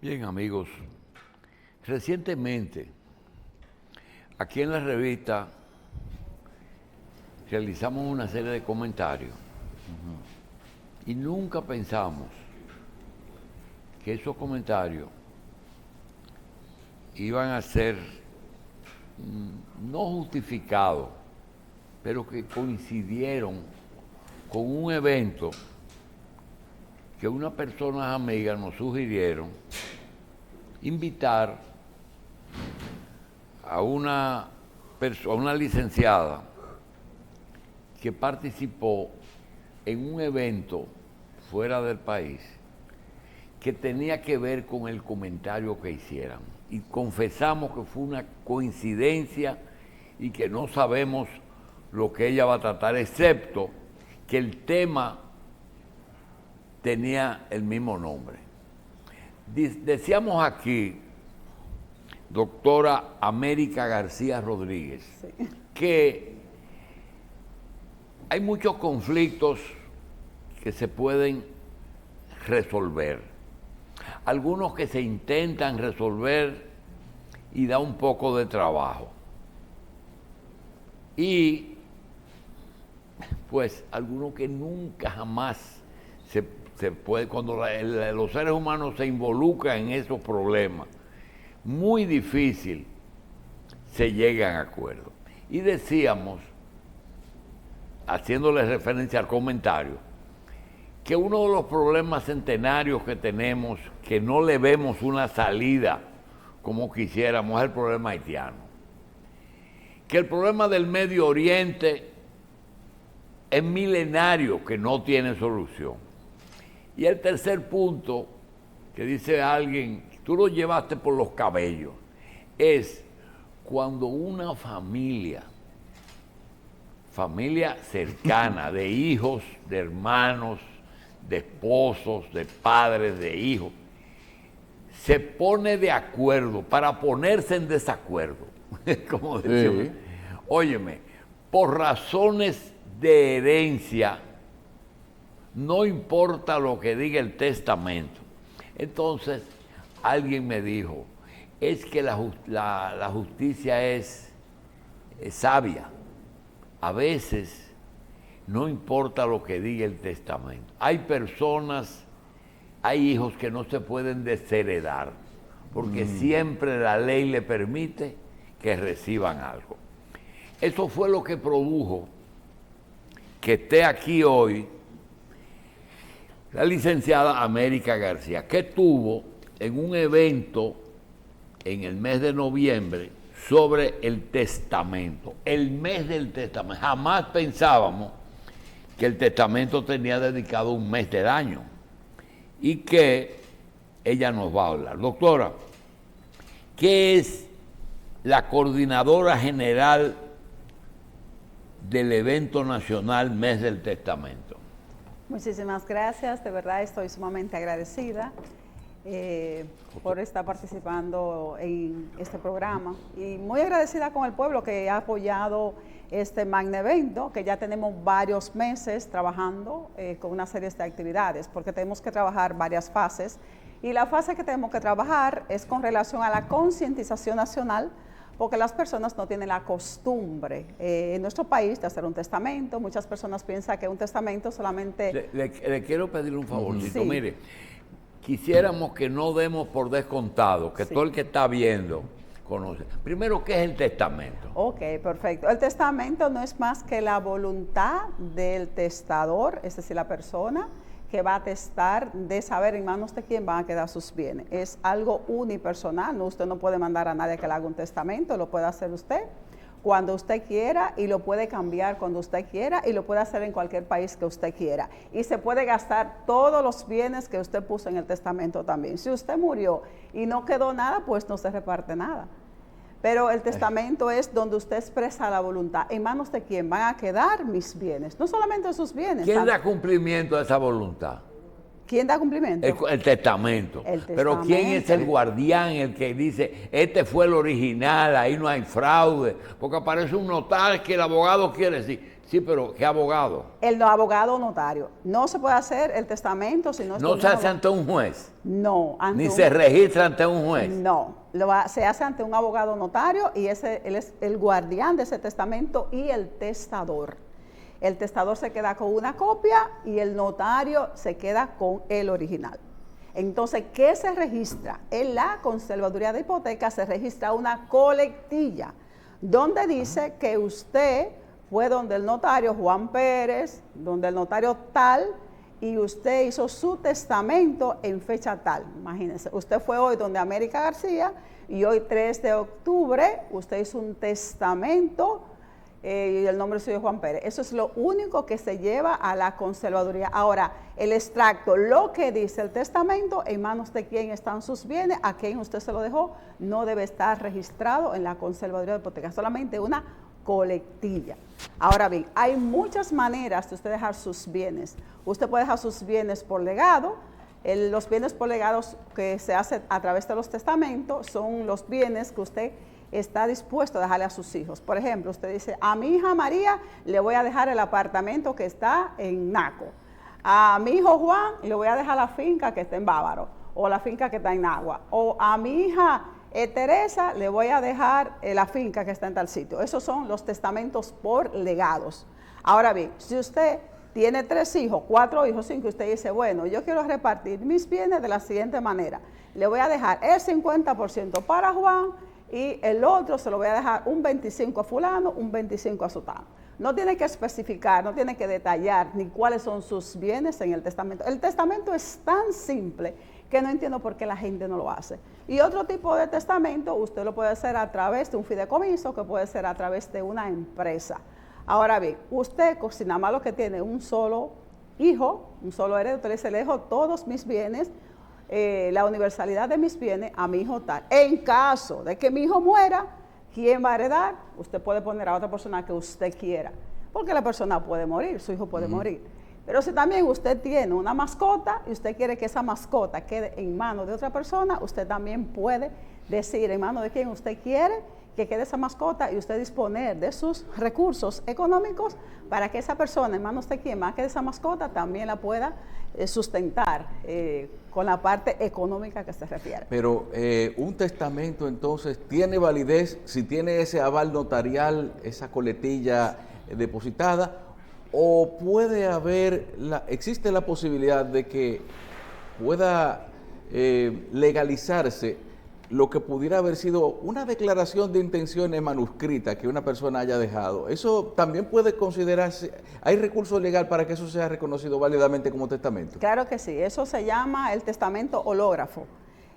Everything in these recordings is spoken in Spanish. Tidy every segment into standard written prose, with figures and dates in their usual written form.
Bien, amigos, recientemente aquí en la revista realizamos una serie de comentarios y nunca pensamos que esos comentarios iban a ser no justificados, pero que coincidieron con un evento que unas personas amigas nos sugirieron invitar a una licenciada que participó en un evento fuera del país que tenía que ver con el comentario que hicieran. Y confesamos que fue una coincidencia y que no sabemos lo que ella va a tratar, excepto que el tema tenía el mismo nombre. Decíamos aquí, doctora América García Rodríguez, sí, que hay muchos conflictos que se pueden resolver, algunos que se intentan resolver y da un poco de trabajo, y pues algunos que nunca jamás se puede, cuando los seres humanos se involucran en esos problemas, muy difícil se llegan a acuerdos. Y decíamos, haciéndole referencia al comentario, que uno de los problemas centenarios que tenemos, que no le vemos una salida como quisiéramos, es el problema haitiano. Que el problema del Medio Oriente es milenario, que no tiene solución. Y el tercer punto, que dice alguien, tú lo llevaste por los cabellos, es cuando una familia cercana, de hijos, de hermanos, de esposos, de padres, de hijos, se pone de acuerdo para ponerse en desacuerdo, como decimos, óyeme, por razones de herencia, no importa lo que diga el testamento. Entonces, alguien me dijo, es que la justicia es sabia. A veces no importa lo que diga el testamento. Hay personas, hay hijos que no se pueden desheredar, porque siempre la ley le permite que reciban algo. Eso fue lo que produjo que esté aquí hoy la licenciada América García, que estuvo en un evento en el mes de noviembre sobre el testamento, el mes del testamento. Jamás pensábamos que el testamento tenía dedicado un mes del año y que ella nos va a hablar. Doctora, ¿qué es la coordinadora general del evento nacional Mes del Testamento? Muchísimas gracias, de verdad estoy sumamente agradecida por estar participando en este programa y muy agradecida con el pueblo que ha apoyado este magno evento, que ya tenemos varios meses trabajando con una serie de actividades, porque tenemos que trabajar varias fases y la fase que tenemos que trabajar es con relación a la concientización nacional, porque las personas no tienen la costumbre en nuestro país de hacer un testamento. Muchas personas piensan que un testamento solamente... Le quiero pedir un favorcito. Sí. Mire, quisiéramos que no demos por descontado, que todo el que está viendo conoce. Primero, ¿qué es el testamento? Ok, perfecto. El testamento no es más que la voluntad del testador, es decir, la persona que va a testar, de saber en manos de quién van a quedar sus bienes. Es algo unipersonal, ¿no? Usted no puede mandar a nadie que le haga un testamento, lo puede hacer usted cuando usted quiera y lo puede cambiar cuando usted quiera y lo puede hacer en cualquier país que usted quiera. Y se puede gastar todos los bienes que usted puso en el testamento también. Si usted murió y no quedó nada, pues no se reparte nada. Pero el testamento es donde usted expresa la voluntad. ¿En manos de quién van a quedar mis bienes? No solamente sus bienes. ¿Quién da cumplimiento a esa voluntad? ¿Quién da cumplimiento? El testamento. Pero ¿quién es el guardián, el que dice, este fue el original, ahí no hay fraude? Porque aparece un notario que el abogado quiere decir, Sí, pero ¿qué abogado? El abogado notario. No se puede hacer el testamento si no es No se hace ante un juez, No, ni se registra ante un juez. No, se hace ante un abogado notario y él es el guardián de ese testamento y el testador. El testador se queda con una copia y el notario se queda con el original. Entonces, ¿qué se registra? En la conservaduría de hipotecas se registra una colectilla donde dice que usted fue donde el notario Juan Pérez, donde el notario tal, y usted hizo su testamento en fecha tal. Imagínense, usted fue hoy donde América García y hoy 3 de octubre usted hizo un testamento y el nombre suyo es Juan Pérez. Eso es lo único que se lleva a la conservaduría. Ahora, el extracto, lo que dice el testamento, en manos de quién están sus bienes, a quién usted se lo dejó, no debe estar registrado en la conservaduría de hipotecas, solamente una colectilla. Ahora bien, hay muchas maneras de usted dejar sus bienes. Usted puede dejar sus bienes por legado. Los bienes por legados que se hace a través de los testamentos son los bienes que usted está dispuesto a dejarle a sus hijos. Por ejemplo, usted dice, a mi hija María le voy a dejar el apartamento que está en Naco. A mi hijo Juan le voy a dejar la finca que está en Bávaro o la finca que está en Nagua. O a mi hija Teresa le voy a dejar la finca que está en tal sitio. Esos son los testamentos por legados. Ahora bien, si usted tiene 3 hijos, 4 hijos, 5, usted dice, bueno, yo quiero repartir mis bienes de la siguiente manera. Le voy a dejar el 50% para Juan y el otro se lo voy a dejar un 25 a fulano, un 25 a sutano. No tiene que especificar, no tiene que detallar ni cuáles son sus bienes en el testamento. El testamento es tan simple que no entiendo por qué la gente no lo hace. Y otro tipo de testamento usted lo puede hacer a través de un fideicomiso, que puede ser a través de una empresa. Ahora bien, usted, si nada más lo que tiene un solo hijo, un solo heredero, usted le dice, le dejo todos mis bienes, la universalidad de mis bienes a mi hijo tal. En caso de que mi hijo muera, ¿quién va a heredar? Usted puede poner a otra persona que usted quiera, porque la persona puede morir, su hijo puede morir. Pero si también usted tiene una mascota y usted quiere que esa mascota quede en manos de otra persona, usted también puede decir en manos de quién usted quiere que quede esa mascota y usted disponer de sus recursos económicos para que esa persona, en manos de quien más quede esa mascota, también la pueda sustentar con la parte económica que se refiere. Pero un testamento entonces tiene validez si tiene ese aval notarial, esa coletilla depositada, o puede haber, existe la posibilidad de que pueda legalizarse lo que pudiera haber sido una declaración de intenciones manuscrita que una persona haya dejado. Eso también puede considerarse, ¿hay recurso legal para que eso sea reconocido válidamente como testamento? Claro que sí, eso se llama el testamento hológrafo.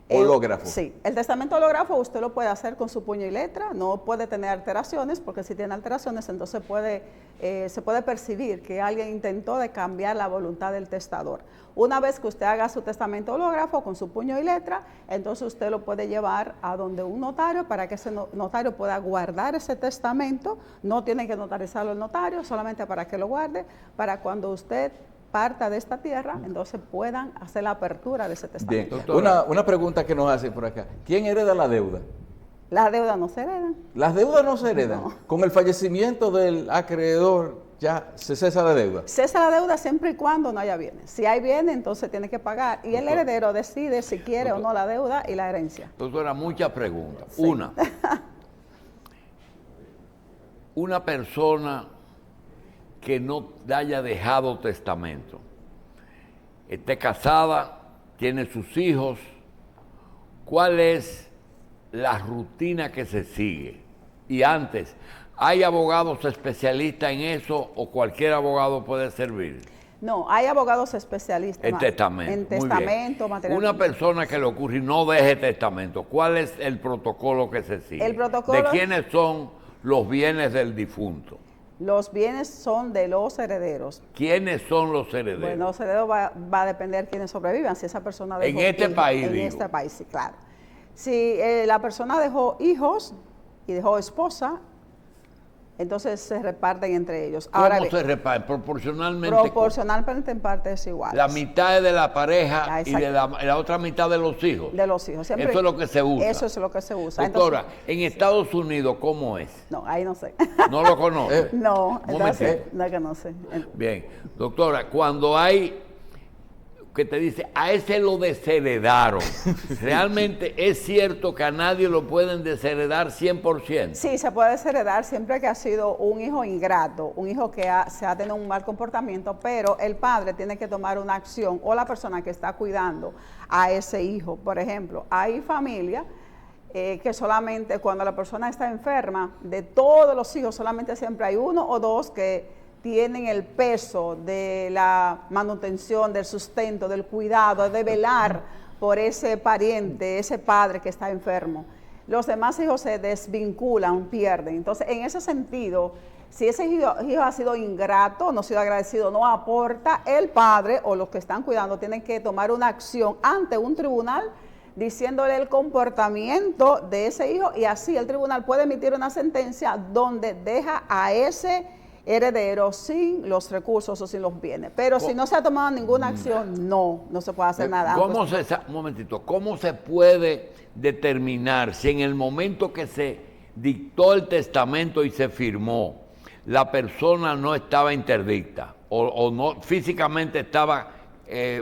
Hológrafo. Sí, el testamento hológrafo usted lo puede hacer con su puño y letra, no puede tener alteraciones, porque si tiene alteraciones entonces se puede percibir que alguien intentó de cambiar la voluntad del testador. Una vez que usted haga su testamento hológrafo con su puño y letra, entonces usted lo puede llevar a donde un notario para que ese notario pueda guardar ese testamento. No tiene que notarizarlo el notario, solamente para que lo guarde, para cuando usted parta de esta tierra, entonces puedan hacer la apertura de ese testamento. Bien, una pregunta que nos hacen por acá. ¿Quién hereda la deuda? Las deudas no se heredan. ¿Las deudas no se heredan? No. Con el fallecimiento del acreedor ya se cesa la deuda. Cesa la deuda siempre y cuando no haya bienes. Si hay bienes, entonces tiene que pagar. Y el heredero decide si quiere o no la deuda y la herencia. Doctora, muchas preguntas. Sí. Una persona que no haya dejado testamento, esté casada, tiene sus hijos, ¿cuál es la rutina que se sigue? Y antes, ¿hay abogados especialistas en eso o cualquier abogado puede servir? No, hay abogados especialistas. En testamento. En testamento, material. Una persona que le ocurre y no deje testamento, ¿cuál es el protocolo que se sigue? El protocolo. ¿De quiénes son los bienes del difunto? Los bienes son de los herederos. ¿Quiénes son los herederos? Bueno, los herederos va a depender quiénes sobrevivan. Si esa persona dejó en este país, en digo. este país, sí, claro. Si la persona dejó hijos y dejó esposa, Entonces se reparten entre ellos. ¿Cómo Ahora bien, se reparten? Proporcionalmente. proporcionalmente en partes iguales. La mitad es de la pareja Ah, y de la otra mitad de los hijos. De los hijos. Siempre, Eso es lo que se usa. Eso es lo que se usa. Doctora, Entonces, en Estados Unidos, ¿cómo es? no, ahí no sé. ¿No lo conoce? No, Un entonces, momentito. no que no sé. Bien, doctora, cuando hay que te dice, a ese lo desheredaron, ¿realmente es cierto que a nadie lo pueden desheredar 100%? Sí, se puede desheredar siempre que ha sido un hijo ingrato, un hijo que se ha tenido un mal comportamiento, pero el padre tiene que tomar una acción o la persona que está cuidando a ese hijo. Por ejemplo, hay familias que solamente cuando la persona está enferma, de todos los hijos, solamente siempre hay uno o dos que tienen el peso de la manutención, del sustento, del cuidado, de velar por ese pariente, ese padre que está enfermo. Los demás hijos se desvinculan, pierden. Entonces, en ese sentido, si ese hijo ha sido ingrato, no ha sido agradecido, no aporta, el padre o los que están cuidando tienen que tomar una acción ante un tribunal diciéndole el comportamiento de ese hijo, y así el tribunal puede emitir una sentencia donde deja a ese heredero sin los recursos o sin los bienes. Pero si no se ha tomado ninguna acción, no se puede hacer nada. Un momentito, ¿cómo se puede determinar si en el momento que se dictó el testamento y se firmó, la persona no estaba interdicta o no físicamente estaba,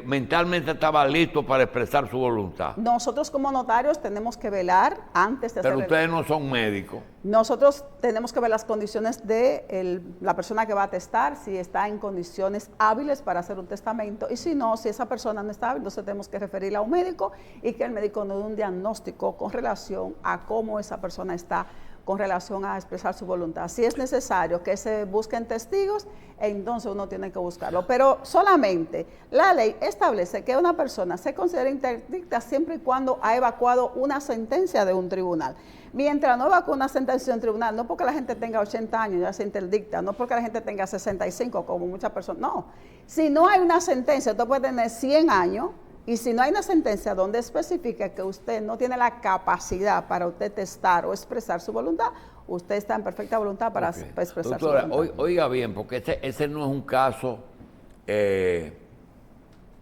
mentalmente estaba listo para expresar su voluntad? Nosotros como notarios tenemos que velar antes de hacer. Pero ustedes no son médicos. Nosotros tenemos que ver las condiciones de la persona que va a testar, si está en condiciones hábiles para hacer un testamento, y si no, si esa persona no está hábil, entonces tenemos que referirla a un médico y que el médico nos dé un diagnóstico con relación a cómo esa persona está con relación a expresar su voluntad. Si es necesario que se busquen testigos, entonces uno tiene que buscarlo. Pero solamente la ley establece que una persona se considera interdicta siempre y cuando ha evacuado una sentencia de un tribunal. Mientras no evacúe una sentencia de un tribunal, no porque la gente tenga 80 años ya se interdicta, no porque la gente tenga 65 como muchas personas, no. Si no hay una sentencia, usted puede tener 100 años, y si no hay una sentencia donde especifica que usted no tiene la capacidad para usted testar o expresar su voluntad, usted está en perfecta voluntad para expresar Doctora, su voluntad. oiga bien, porque ese no es un caso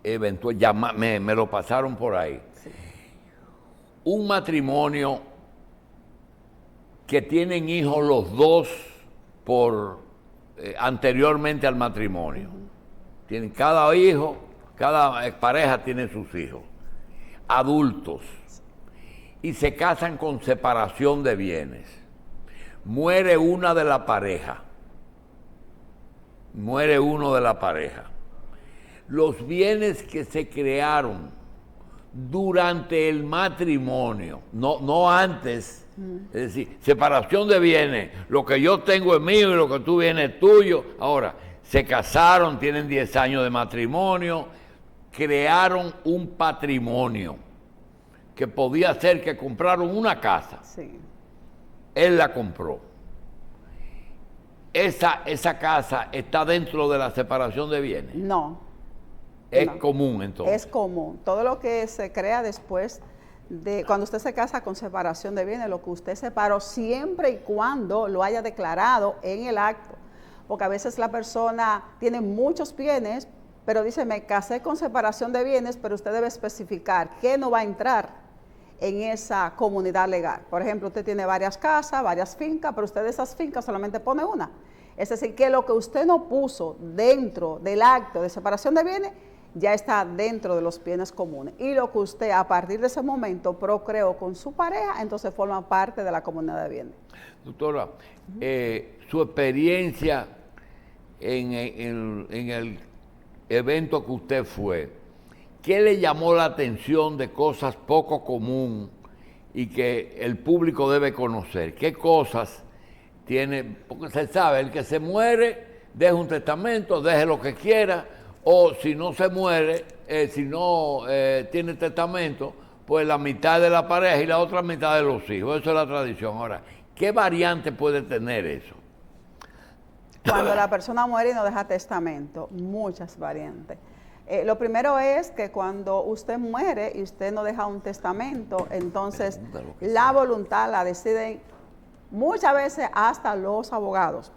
eventual, ya me lo pasaron por ahí. Sí. Un matrimonio que tienen hijos los dos anteriormente al matrimonio. Tienen cada hijo. Cada pareja tiene sus hijos, adultos, y se casan con separación de bienes. Muere una de la pareja, muere uno de la pareja. Los bienes que se crearon durante el matrimonio, no antes, es decir, separación de bienes, lo que yo tengo es mío y lo que tú tienes es tuyo. Ahora, se casaron, tienen 10 años de matrimonio, crearon un patrimonio que podía ser que compraron una casa. Sí. Él la compró. Esa casa está dentro de la separación de bienes. No. Es No. común entonces. Es común. Todo lo que se crea después de cuando usted se casa con separación de bienes, lo que usted separó, siempre y cuando lo haya declarado en el acto. Porque a veces la persona tiene muchos bienes, pero dice, me casé con separación de bienes, pero usted debe especificar qué no va a entrar en esa comunidad legal. Por ejemplo, usted tiene varias casas, varias fincas, pero usted de esas fincas solamente pone una. Es decir, que lo que usted no puso dentro del acto de separación de bienes, ya está dentro de los bienes comunes. Y lo que usted a partir de ese momento procreó con su pareja, entonces forma parte de la comunidad de bienes. Doctora, su experiencia en el evento que usted fue, ¿qué le llamó la atención de cosas poco comunes y que el público debe conocer? ¿Qué cosas tiene? Porque se sabe, el que se muere, deja un testamento, deje lo que quiera, o si no se muere, si no tiene testamento, pues la mitad de la pareja y la otra mitad de los hijos. Eso es la tradición. Ahora, ¿qué variante puede tener eso? Cuando la persona muere y no deja testamento, muchas variantes. Lo primero es que cuando usted muere y usted no deja un testamento, entonces la voluntad la deciden muchas veces hasta los abogados,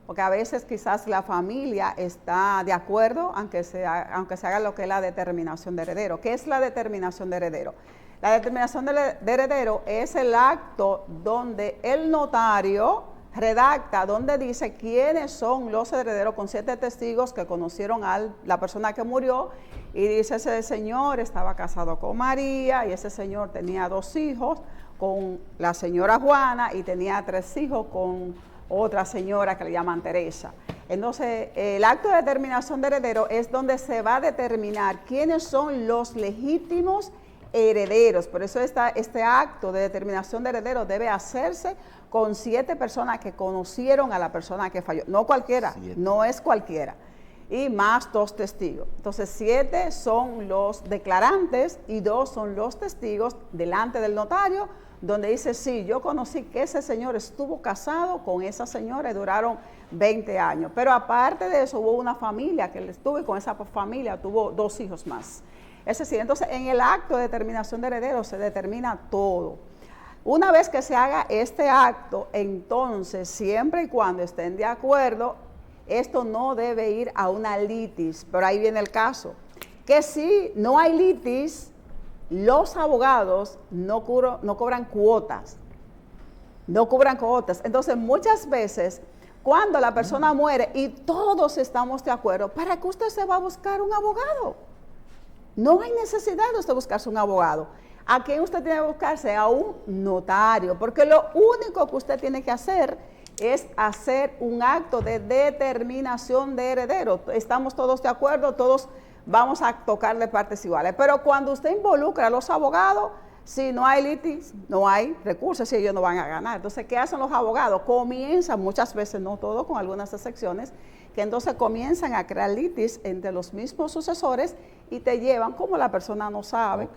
porque a veces quizás la familia está de acuerdo, aunque se haga lo que es la determinación de heredero. ¿Qué es la determinación de heredero? La determinación de heredero es el acto donde el notario redacta, donde dice quiénes son los herederos con 7 testigos que conocieron a la persona que murió, y dice: ese señor estaba casado con María y ese señor tenía 2 hijos con la señora Juana y tenía 3 hijos con otra señora que le llaman Teresa. Entonces, el acto de determinación de heredero es donde se va a determinar quiénes son los legítimos herederos. Por eso este acto de determinación de heredero debe hacerse con 7 personas que conocieron a la persona que falló. No cualquiera, 7. No es cualquiera. Y más 2 testigos. Entonces, 7 son los declarantes y 2 son los testigos delante del notario, donde dice: sí, yo conocí que ese señor estuvo casado con esa señora y duraron 20 años. Pero aparte de eso, hubo una familia que estuvo, y con esa familia tuvo 2 hijos más. Es decir, entonces en el acto de determinación de herederos se determina todo. Una vez que se haga este acto, entonces, siempre y cuando estén de acuerdo, esto no debe ir a una litis. Pero ahí viene el caso, que si no hay litis, los abogados no cobran cuotas. No cobran cuotas. Entonces, muchas veces, cuando la persona muere y todos estamos de acuerdo, ¿para qué usted se va a buscar un abogado? No hay necesidad de usted buscarse un abogado. ¿A quién usted tiene que buscarse? A un notario, porque lo único que usted tiene que hacer es hacer un acto de determinación de heredero. Estamos todos de acuerdo, todos vamos a tocar de partes iguales. Pero cuando usted involucra a los abogados, si no hay litis, no hay recursos y ellos no van a ganar. Entonces, ¿qué hacen los abogados? Comienzan, muchas veces, no todo, con algunas excepciones, que entonces comienzan a crear litis entre los mismos sucesores y te llevan, como la persona no sabe,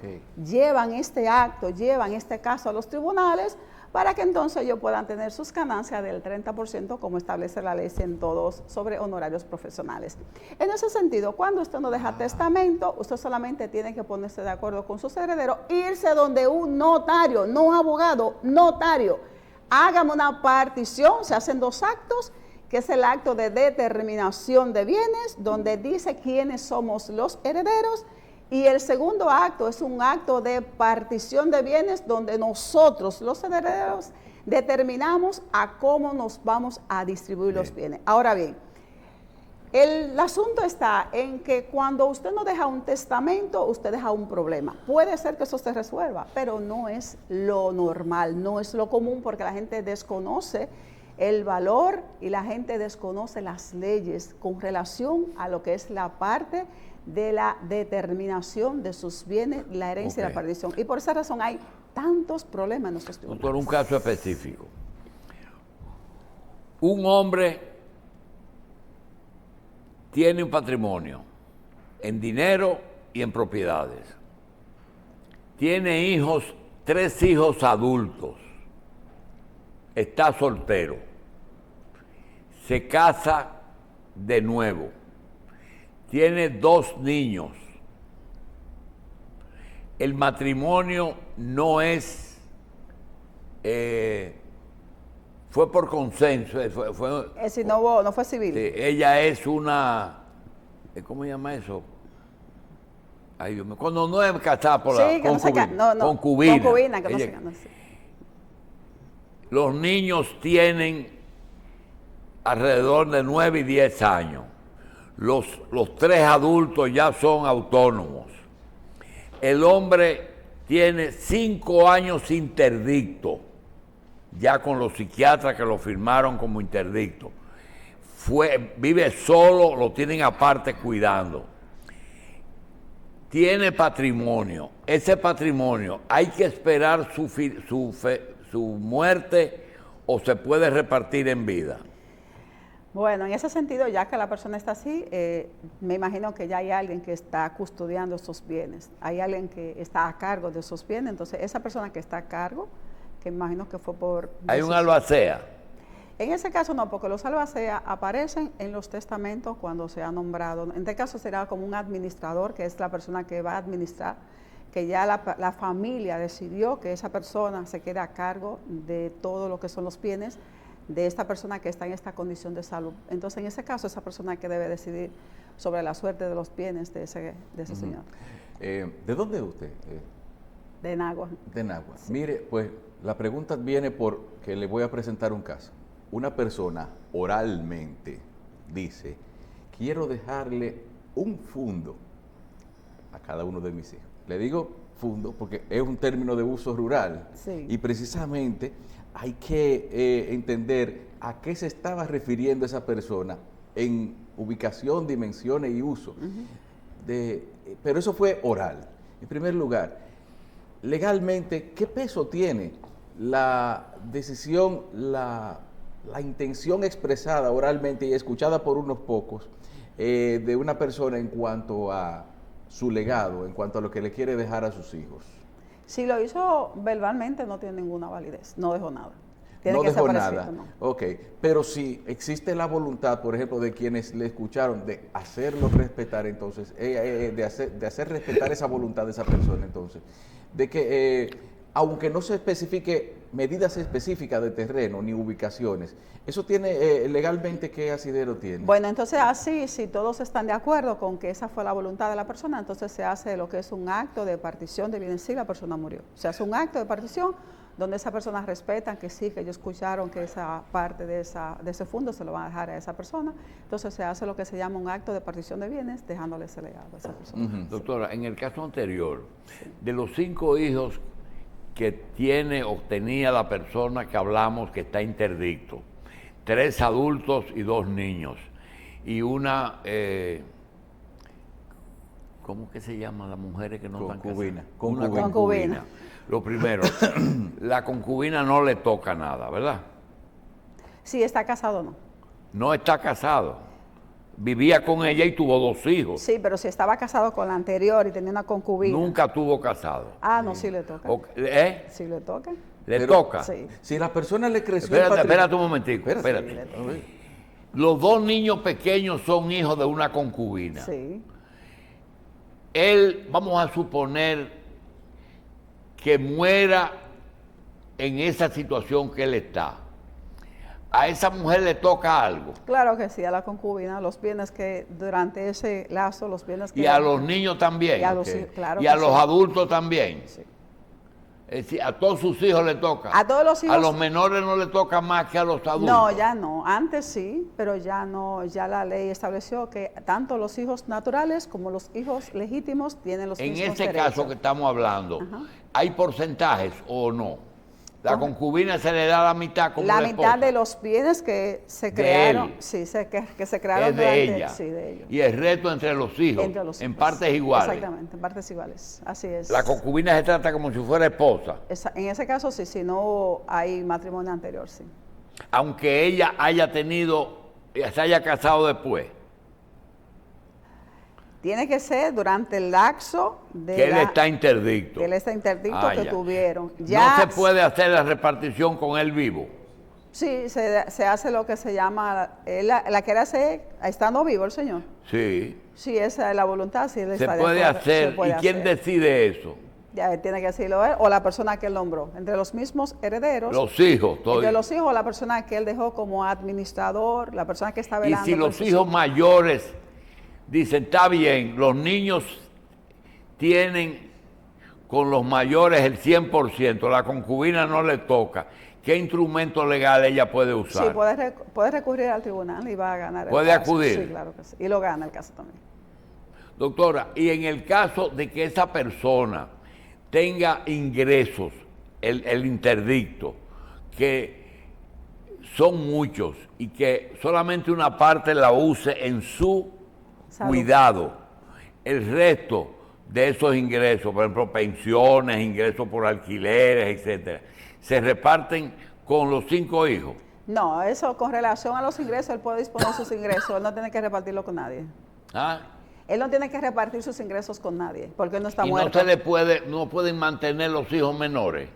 llevan este acto, llevan este caso a los tribunales para que entonces ellos puedan tener sus ganancias del 30%, como establece la ley 102 sobre honorarios profesionales. En ese sentido, cuando usted no deja testamento, usted solamente tiene que ponerse de acuerdo con sus herederos, irse donde un notario, no abogado, notario. Hágame una partición, se hacen 2 actos, que es el acto de determinación de bienes, donde dice quiénes somos los herederos, y el segundo acto es un acto de partición de bienes, donde nosotros, los herederos, determinamos a cómo nos vamos a distribuir los bienes. Ahora bien, el asunto está en que cuando usted no deja un testamento, usted deja un problema. Puede ser que eso se resuelva, pero no es lo normal, no es lo común, porque la gente desconoce el valor y la gente desconoce las leyes con relación a lo que es la parte de la determinación de sus bienes, la herencia y la partición. Y por esa razón hay tantos problemas en nuestros tribunales. Doctor, un caso específico. Un hombre tiene un patrimonio en dinero y en propiedades. Tiene hijos, 3 hijos adultos. Está soltero. Se casa de nuevo. Tiene 2 niños. El matrimonio no es, fue por consenso. Es decir, no fue civil. Ella es una, ¿cómo se llama eso? Ay, Dios mío, cuando no es casada por la concubina. Concubina, que no se gana. Los niños tienen alrededor de 9 y 10 años. Los 3 adultos ya son autónomos. El hombre tiene 5 años interdicto, ya con los psiquiatras que lo firmaron como interdicto. Vive solo, lo tienen aparte cuidando. Tiene patrimonio. Ese patrimonio, ¿hay que esperar su muerte o se puede repartir en vida? Bueno, en ese sentido, ya que la persona está así, me imagino que ya hay alguien que está custodiando esos bienes, hay alguien que está a cargo de esos bienes. Entonces, esa persona que está a cargo, que imagino que fue por... ¿Hay un albacea? En ese caso no, porque los albaceas aparecen en los testamentos cuando se ha nombrado. En este caso será como un administrador, que es la persona que va a administrar que ya la familia decidió que esa persona se quede a cargo de todo lo que son los bienes de esta persona que está en esta condición de salud. Entonces, en ese caso, esa persona que debe decidir sobre la suerte de los bienes de ese señor. ¿De dónde es usted? De Nagua. De Nagua. Sí. Mire, pues la pregunta viene porque le voy a presentar un caso. Una persona oralmente dice, quiero dejarle un fundo a cada uno de mis hijos. Le digo fundo porque es un término de uso rural. Sí. Y precisamente hay que entender a qué se estaba refiriendo esa persona en ubicación, dimensiones y uso. Pero eso fue oral. En primer lugar, legalmente, ¿qué peso tiene la decisión, la intención expresada oralmente y escuchada por unos pocos de una persona en cuanto a su legado, en cuanto a lo que le quiere dejar a sus hijos? Si lo hizo verbalmente, no tiene ninguna validez, no dejó nada. No dejó nada. No. Ok, pero si existe la voluntad, por ejemplo, de quienes le escucharon, de hacerlo respetar, entonces, de hacer respetar esa voluntad de esa persona, entonces, de que, aunque no se especifique medidas específicas de terreno ni ubicaciones, ¿eso tiene legalmente qué asidero tiene? Bueno, entonces así, si todos están de acuerdo con que esa fue la voluntad de la persona, entonces se hace lo que es un acto de partición de bienes, sí, la persona murió. Se hace un acto de partición donde esas personas respetan que sí, que ellos escucharon que esa parte de ese fondo se lo van a dejar a esa persona. Entonces se hace lo que se llama un acto de partición de bienes, dejándole ese legado a esa persona. Doctora, en el caso anterior, de los 5 hijos que tiene o tenía la persona que hablamos que está interdicto, 3 adultos y 2 niños, y una, ¿cómo que se llama las mujeres que no están casadas? Concubina. Lo primero, la concubina no le toca nada, ¿verdad? Sí, está casado o no. No está casado. Vivía con ella y tuvo 2 hijos. Sí, pero si estaba casado con la anterior y tenía una concubina. Nunca tuvo casado. Ah, no, sí le toca. Sí le toca. ¿Le toca? Sí. Si la persona le creció... Espérate un momentico, espérate. Los 2 niños pequeños son hijos de una concubina. Sí. Él, vamos a suponer que muera en esa situación que él está. ¿A esa mujer le toca algo? Claro que sí, a la concubina, los bienes que durante ese lazo, los bienes que... Y a los niños también. Y a los, claro y a los adultos también. Sí. Es decir, a todos sus hijos le toca. A todos los hijos. A los menores no le toca más que a los adultos. No, ya no. Antes sí, pero ya no. Ya la ley estableció que tanto los hijos naturales como los hijos legítimos tienen los mismos derechos. En ese caso que estamos hablando, ¿hay porcentajes o no? La concubina se le da la mitad como la mitad de los bienes que se crearon, sí, que se crearon de ella. Sí, de ellos. Y el resto entre los hijos, en partes iguales. Exactamente, en partes iguales, así es. La concubina se trata como si fuera esposa. En ese caso sí, si no hay matrimonio anterior, sí. Aunque ella haya se haya casado después. Tiene que ser durante el lapso de que él está interdicto. Que él está interdicto que tuvieron. Ya no se puede hacer la repartición con él vivo. Sí, se hace lo que se llama, la quiere hacer estando vivo el señor. Sí. Sí, esa es la voluntad. Si él se está puede hacer. ¿Y quién decide eso? Ya tiene que decirlo él o la persona que él nombró. Entre los mismos herederos. Los hijos. Entre los hijos, la persona que él dejó como administrador, la persona que está velando. Y si los hijos mayores dicen, está bien, los niños tienen con los mayores el 100%, la concubina no le toca. ¿Qué instrumento legal ella puede usar? Sí, puede recurrir al tribunal y va a ganar el caso. ¿Puede acudir? Sí, claro que sí. Y lo gana el caso también. Doctora, y en el caso de que esa persona tenga ingresos, el interdicto, que son muchos y que solamente una parte la use en su cuidado, el resto de esos ingresos, por ejemplo, pensiones, ingresos por alquileres, etcétera, ¿se reparten con los 5 hijos? No, eso con relación a los ingresos, él puede disponer sus ingresos, él no tiene que repartirlo con nadie. ¿Ah? Él no tiene que repartir sus ingresos con nadie, porque él no está muerto. ¿Y no pueden mantener los hijos menores?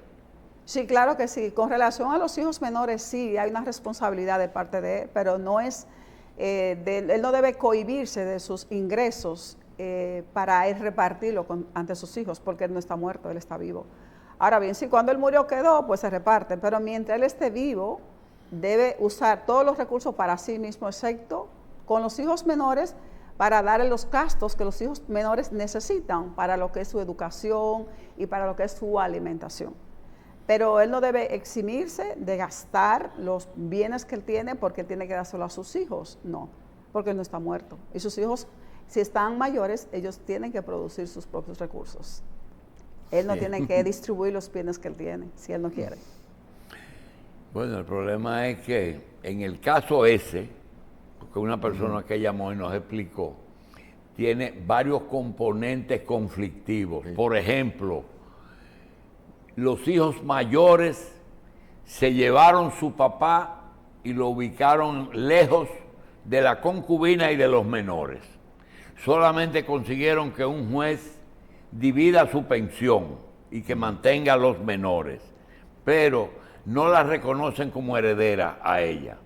Sí, claro que sí. Con relación a los hijos menores, sí, hay una responsabilidad de parte de él, pero no es... él no debe cohibirse de sus ingresos para él repartirlo ante sus hijos, porque él no está muerto, él está vivo. Ahora bien, si cuando él murió quedó, pues se reparte, pero mientras él esté vivo, debe usar todos los recursos para sí mismo, excepto con los hijos menores, para darle los gastos que los hijos menores necesitan para lo que es su educación y para lo que es su alimentación. Pero él no debe eximirse de gastar los bienes que él tiene porque él tiene que dárselo a sus hijos, no, porque él no está muerto. Y sus hijos, si están mayores, ellos tienen que producir sus propios recursos. Él no tiene que distribuir los bienes que él tiene, si él no quiere. Bueno, el problema es que en el caso ese, porque una persona que llamó y nos explicó, tiene varios componentes conflictivos. Por ejemplo, los hijos mayores se llevaron su papá y lo ubicaron lejos de la concubina y de los menores. Solamente consiguieron que un juez divida su pensión y que mantenga a los menores, pero no la reconocen como heredera a ella.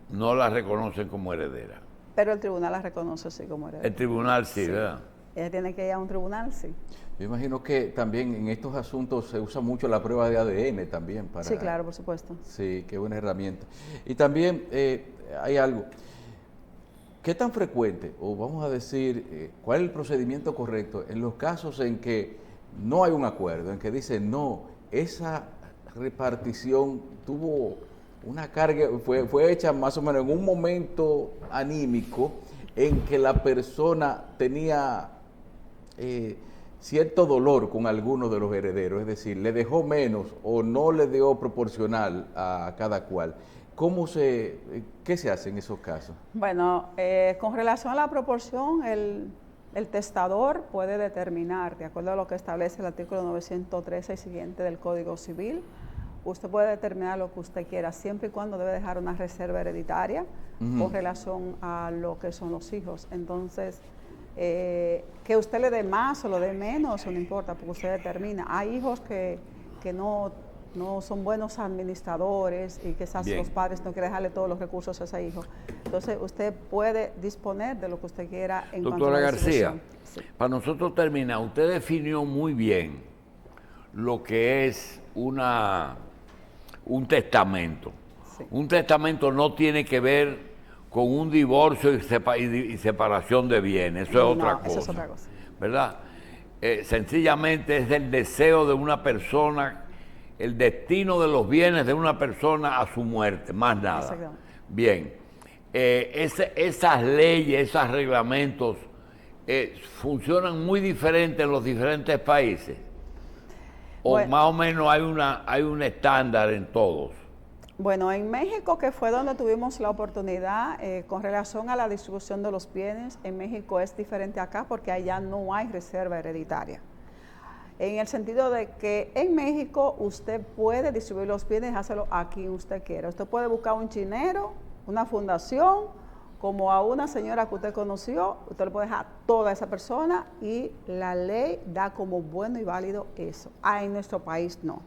No la reconocen como heredera. Pero el tribunal la reconoce sí como heredera. El tribunal sí, ¿verdad? Ella tiene que ir a un tribunal, sí. Yo imagino que también en estos asuntos se usa mucho la prueba de ADN también para... Sí, claro, por supuesto. Sí, qué buena herramienta. Y también hay algo. ¿Qué tan frecuente, o vamos a decir, cuál es el procedimiento correcto en los casos en que no hay un acuerdo, en que dicen, no, esa repartición tuvo una carga, fue hecha más o menos en un momento anímico en que la persona tenía cierto dolor con algunos de los herederos, es decir, le dejó menos o no le dio proporcional a cada cual? ¿Qué se hace en esos casos? Bueno, con relación a la proporción, el testador puede determinar, de acuerdo a lo que establece el artículo 913 y siguiente del Código Civil, usted puede determinar lo que usted quiera, siempre y cuando debe dejar una reserva hereditaria con relación a lo que son los hijos. Entonces, que usted le dé más o lo dé menos, eso no importa, porque usted determina. Hay hijos que no son buenos administradores y quizás los padres no quieren dejarle todos los recursos a ese hijo. Entonces, usted puede disponer de lo que usted quiera en cuanto a la García, sí. Para nosotros terminar, usted definió muy bien lo que es un testamento. Sí. Un testamento no tiene que ver con un divorcio y separación de bienes, eso es otra cosa. Eso es otra cosa. ¿Verdad? Sencillamente es el deseo de una persona, el destino de los bienes de una persona a su muerte, más nada. Bien, esas leyes, esos reglamentos funcionan muy diferente en los diferentes países. O bueno, más o menos hay un estándar en todos. Bueno, en México, que fue donde tuvimos la oportunidad, con relación a la distribución de los bienes, en México es diferente acá porque allá no hay reserva hereditaria. En el sentido de que en México usted puede distribuir los bienes y hacerlo a quien usted quiera. Usted puede buscar un chinero, una fundación, como a una señora que usted conoció, usted le puede dejar a toda esa persona y la ley da como bueno y válido eso. En nuestro país no.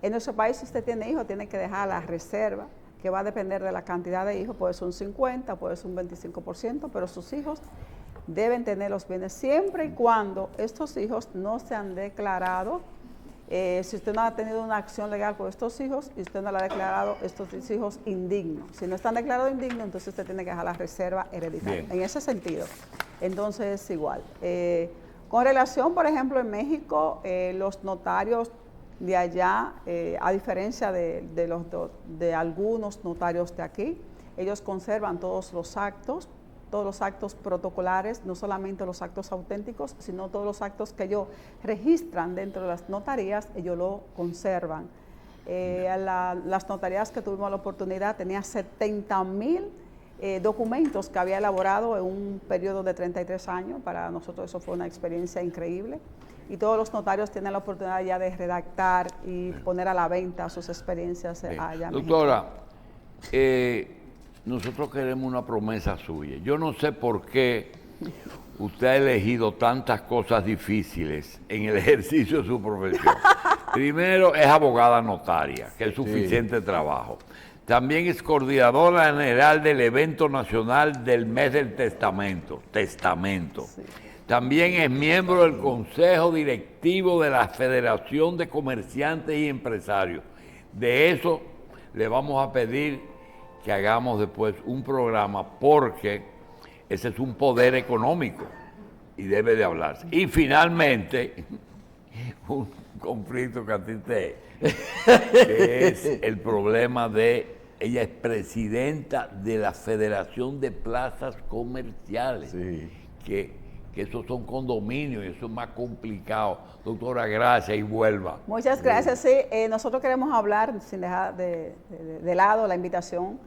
En nuestro país, si usted tiene hijos, tiene que dejar la reserva, que va a depender de la cantidad de hijos, puede ser un 50%, puede ser un 25%, pero sus hijos deben tener los bienes siempre y cuando estos hijos no se han declarado. Si usted no ha tenido una acción legal por estos hijos y usted no le ha declarado estos hijos indignos. Si no están declarados indignos, entonces usted tiene que dejar la reserva hereditaria. Bien. En ese sentido, entonces es igual. Con relación, por ejemplo, en México, los notarios de allá, a diferencia de algunos notarios de aquí, ellos conservan todos los actos protocolares, no solamente los actos auténticos, sino todos los actos que ellos registran dentro de las notarías, ellos lo conservan. Las notarías que tuvimos la oportunidad tenía 70,000 documentos que había elaborado en un periodo de 33 años. Para nosotros eso fue una experiencia increíble. Y todos los notarios tienen la oportunidad ya de redactar y poner a la venta sus experiencias allá en México. Doctora, nosotros queremos una promesa suya. Yo no sé por qué usted ha elegido tantas cosas difíciles en el ejercicio de su profesión. Primero, es abogada notaria, que es suficiente trabajo. También es coordinadora general del evento nacional del mes del testamento. Sí. También es miembro del consejo directivo de la Federación de Comerciantes y Empresarios. De eso le vamos a pedir que hagamos después un programa porque ese es un poder económico y debe de hablarse. Y finalmente, un conflicto que a ti que es el problema de, ella es presidenta de la Federación de Plazas Comerciales, Sí. que esos son condominios y eso es más complicado. Doctora, gracias y vuelva. Muchas gracias. Sí, nosotros queremos hablar, sin dejar de lado la invitación,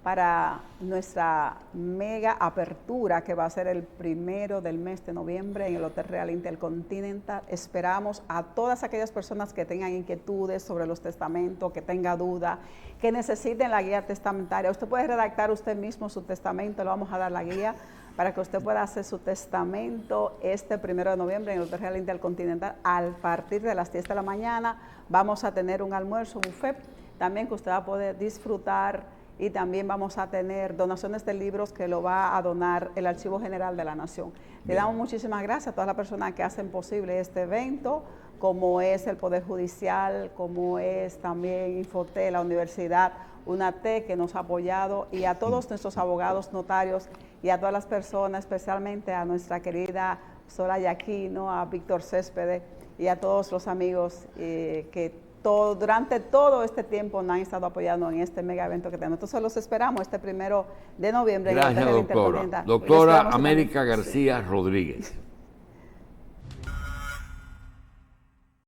para nuestra mega apertura que va a ser el 1 del mes de noviembre en el Hotel Real Intercontinental. Esperamos a todas aquellas personas que tengan inquietudes sobre los testamentos, que tengan duda, que necesiten la guía testamentaria. Usted puede redactar usted mismo su testamento, le vamos a dar la guía para que usted pueda hacer su testamento este 1 de noviembre en el Hotel Real Intercontinental. A partir de las 10 de la mañana vamos a tener un almuerzo buffet también que usted va a poder disfrutar, y también vamos a tener donaciones de libros que lo va a donar el Archivo General de la Nación. Le damos muchísimas gracias a todas las personas que hacen posible este evento, como es el Poder Judicial, como es también Infotel, la Universidad UNAT que nos ha apoyado, y a todos nuestros abogados, notarios y a todas las personas, especialmente a nuestra querida Soraya Aquino, a Víctor Céspedes y a todos los amigos que durante todo este tiempo nos han estado apoyando en este mega evento que tenemos. Entonces los esperamos este 1 de noviembre. Gracias, en el Hotel doctora. Intercontinental. Doctora América García Rodríguez.